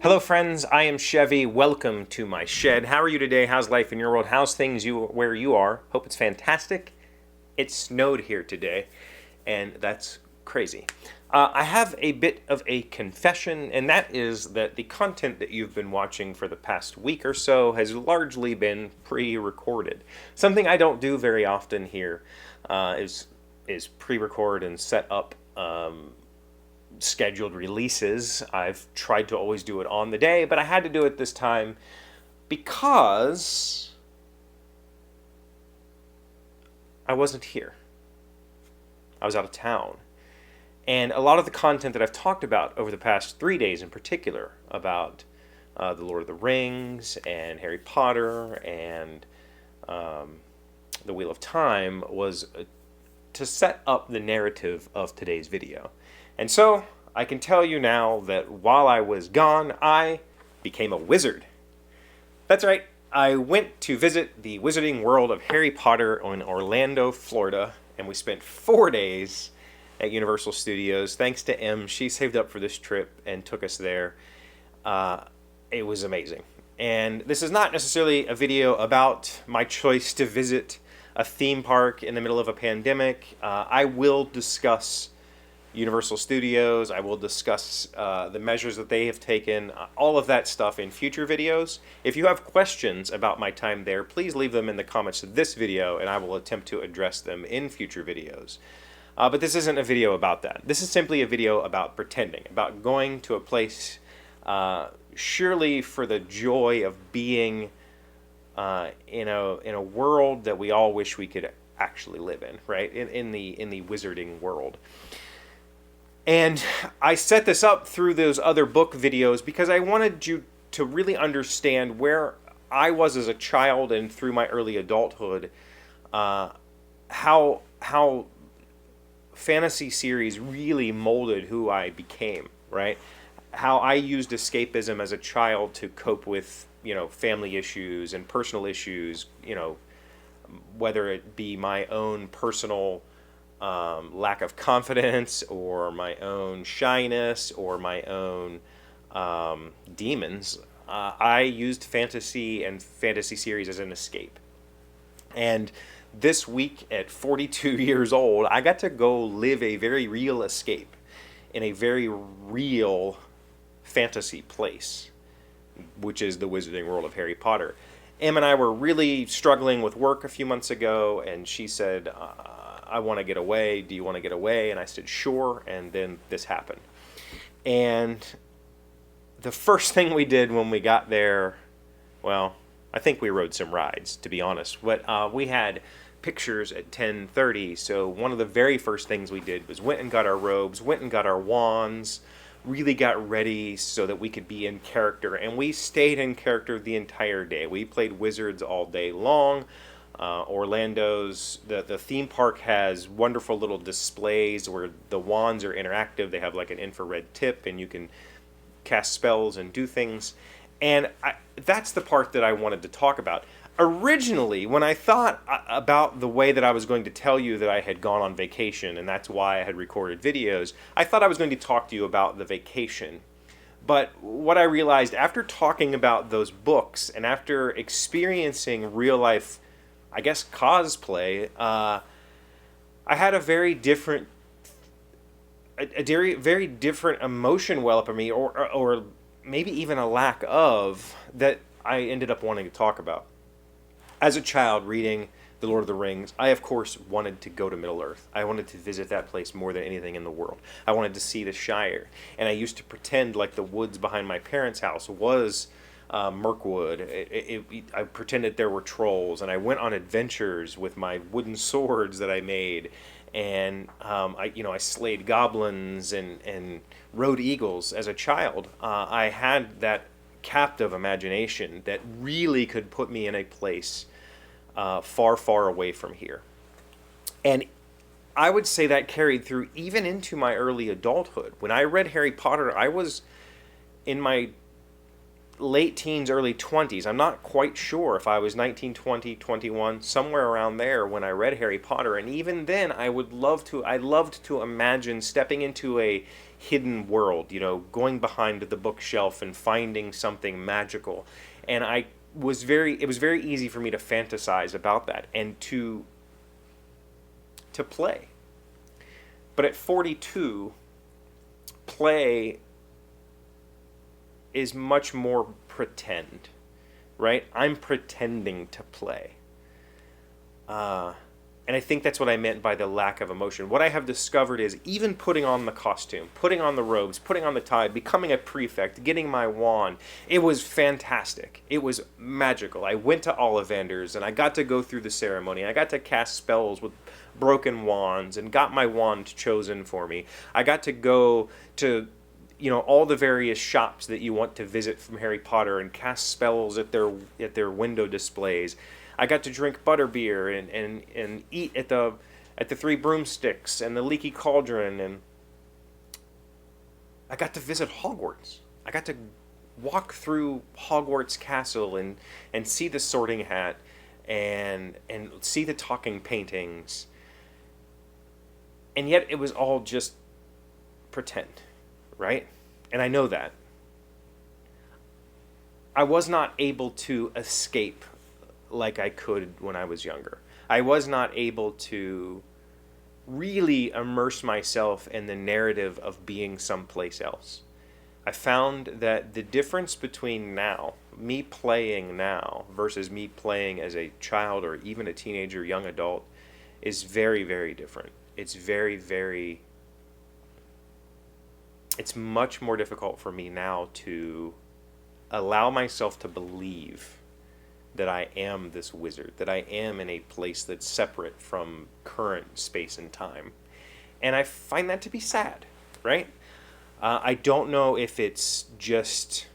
Hello friends, I am Chevee. Welcome to my shed. How are you today? How's life in your world? How's things where you are? Hope it's fantastic. It snowed here today, and that's crazy. I have a bit of a confession, and that is that the content that you've been watching for the past week or so has largely been pre-recorded. Something I don't do very often here is pre-record and set up scheduled releases. I've tried to always do it on the day, but I had to do it this time because I wasn't here. I was out of town. And a lot of the content that I've talked about over the past 3 days in particular, about The Lord of the Rings and Harry Potter and The Wheel of Time, was to set up the narrative of today's video. And so I can tell you now that while I was gone, I became a wizard. That's right. I went to visit the Wizarding World of Harry Potter in Orlando, Florida, and we spent 4 days at Universal Studios. Thanks to Em, she saved up for this trip and took us there. It was amazing. And this is not necessarily a video about my choice to visit a theme park in the middle of a pandemic. I will discuss Universal Studios. I will discuss the measures that they have taken, all of that stuff in future videos. If you have questions about my time there, please leave them in the comments of this video, and I will attempt to address them in future videos. But this isn't a video about that. This is simply a video about pretending, about going to a place surely for the joy of being in a world that we all wish we could actually live in, right? In the wizarding world. And I set this up through those other book videos because I wanted you to really understand where I was as a child and through my early adulthood, how fantasy series really molded who I became, right? How I used escapism as a child to cope with, family issues and personal issues, whether it be my own personal lack of confidence or my own shyness or my own demons. I used fantasy and fantasy series as an escape. And this week at 42 years old, I got to go live a very real escape in a very real fantasy place, which is the Wizarding World of Harry Potter. Em and I were really struggling with work a few months ago, and she said, I want to get away. Do you want to get away? And I said, sure. And then this happened. And the first thing we did when we got there, well, I think we rode some rides, to be honest. But we had pictures at 10:30. So one of the very first things we did was went and got our robes, went and got our wands, really got ready so that we could be in character. And we stayed in character the entire day. We played wizards all day long. The theme park has wonderful little displays where the wands are interactive. They have like an infrared tip and you can cast spells and do things. And that's the part that I wanted to talk about. Originally, when I thought about the way that I was going to tell you that I had gone on vacation, and that's why I had recorded videos, I thought I was going to talk to you about the vacation. But what I realized after talking about those books and after experiencing real life, I guess, cosplay, I had a very different emotion well up in me, or maybe even a lack of, that I ended up wanting to talk about. As a child reading The Lord of the Rings, I of course wanted to go to Middle-earth. I wanted to visit that place more than anything in the world. I wanted to see the Shire, and I used to pretend like the woods behind my parents' house was Mirkwood. I pretended there were trolls, and I went on adventures with my wooden swords that I made, and I slayed goblins and rode eagles as a child. I had that captive imagination that really could put me in a place far, far away from here. And I would say that carried through even into my early adulthood. When I read Harry Potter, I was in my late teens, early 20s. I'm not quite sure if I was 19, 20, 21, somewhere around there when I read Harry Potter. And even then, I loved to imagine stepping into a hidden world, going behind the bookshelf and finding something magical. And it was very easy for me to fantasize about that and to play. But at 42, play is much more pretend, right? I'm pretending to play. And I think that's what I meant by the lack of emotion. What I have discovered is even putting on the costume, putting on the robes, putting on the tie, becoming a prefect, getting my wand, it was fantastic. It was magical. I went to Ollivander's and I got to go through the ceremony. I got to cast spells with broken wands and got my wand chosen for me. I got to go to all the various shops that you want to visit from Harry Potter and cast spells at their window displays. I got to drink butterbeer and eat at the Three Broomsticks and the Leaky Cauldron, and I got to visit Hogwarts. I got to walk through Hogwarts Castle and see the Sorting Hat and see the talking paintings. And yet it was all just pretend, right? And I know that. I was not able to escape like I could when I was younger. I was not able to really immerse myself in the narrative of being someplace else. I found that the difference between now, me playing now, versus me playing as a child or even a teenager, young adult, is very, very different. It's it's much more difficult for me now to allow myself to believe that I am this wizard, that I am in a place that's separate from current space and time. And I find that to be sad, right? I don't know if it's just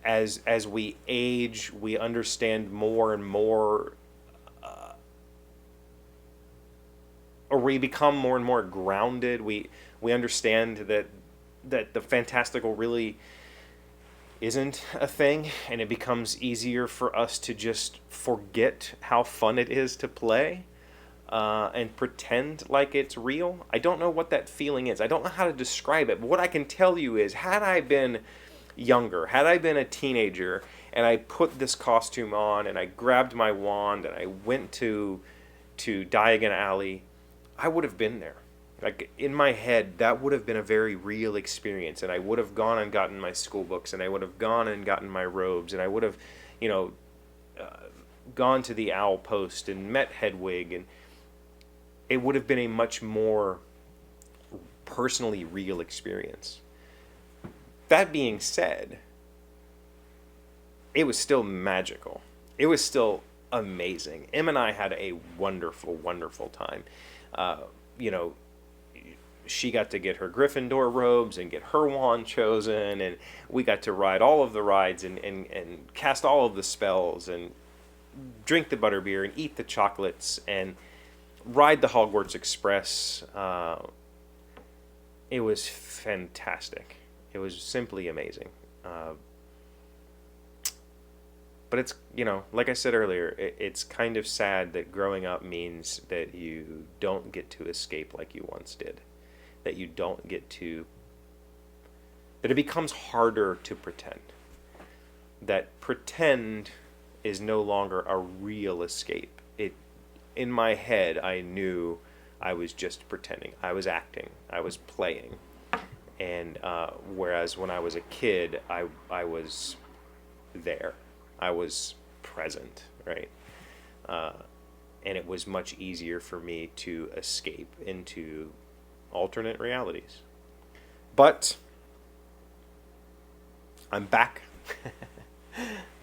as we age, we understand more and more, or we become more and more grounded. We understand that the fantastical really isn't a thing, and it becomes easier for us to just forget how fun it is to play and pretend like it's real. I don't know what that feeling is. I don't know how to describe it, but what I can tell you is, had I been younger, had I been a teenager, and I put this costume on, and I grabbed my wand, and I went to Diagon Alley, I would have been there. Like, in my head, that would have been a very real experience, and I would have gone and gotten my school books, and I would have gone and gotten my robes, and I would have, gone to the Owl Post and met Hedwig, and it would have been a much more personally real experience. That being said, it was still magical. It was still amazing. Em and I had a wonderful, wonderful time. She got to get her Gryffindor robes and get her wand chosen, and we got to ride all of the rides and cast all of the spells and drink the butterbeer and eat the chocolates and ride the Hogwarts Express. It was fantastic. It was simply amazing. But it's, like I said earlier, it's kind of sad that growing up means that you don't get to escape like you once did. That you don't get to... That it becomes harder to pretend. That pretend is no longer a real escape. In my head, I knew I was just pretending. I was acting. I was playing. And whereas when I was a kid, I was there. I was present, right? And it was much easier for me to escape into alternate realities. But I'm back.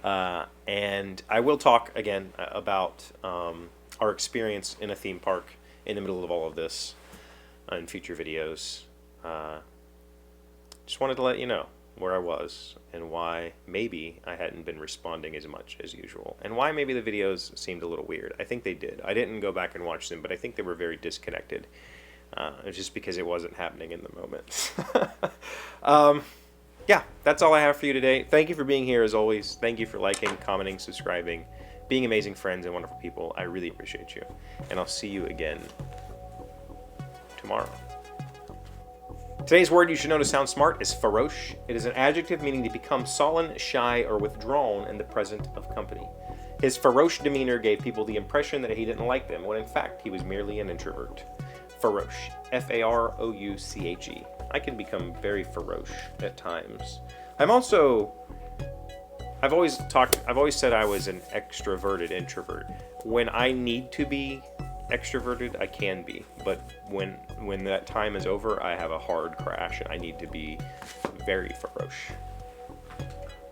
And I will talk again about our experience in a theme park in the middle of all of this in future videos. Just wanted to let you know where I was and why maybe I hadn't been responding as much as usual, and why maybe the videos seemed a little weird. I think they did. I didn't go back and watch them, but I think they were very disconnected. It's just because it wasn't happening in the moment. Yeah, that's all I have for you today. Thank you for being here as always. Thank you for liking, commenting, subscribing, being amazing friends and wonderful people. I really appreciate you. And I'll see you again tomorrow. Today's word you should know to sound smart is farouche. It is an adjective meaning to become sullen, shy, or withdrawn in the presence of company. His farouche demeanor gave people the impression that he didn't like them, when in fact he was merely an introvert. Farouche. F-A-R-O-U-C-H-E. I can become very farouche at times. I've always said I was an extroverted introvert. When I need to be extroverted, I can be, but when that time is over, I have a hard crash and I need to be very farouche.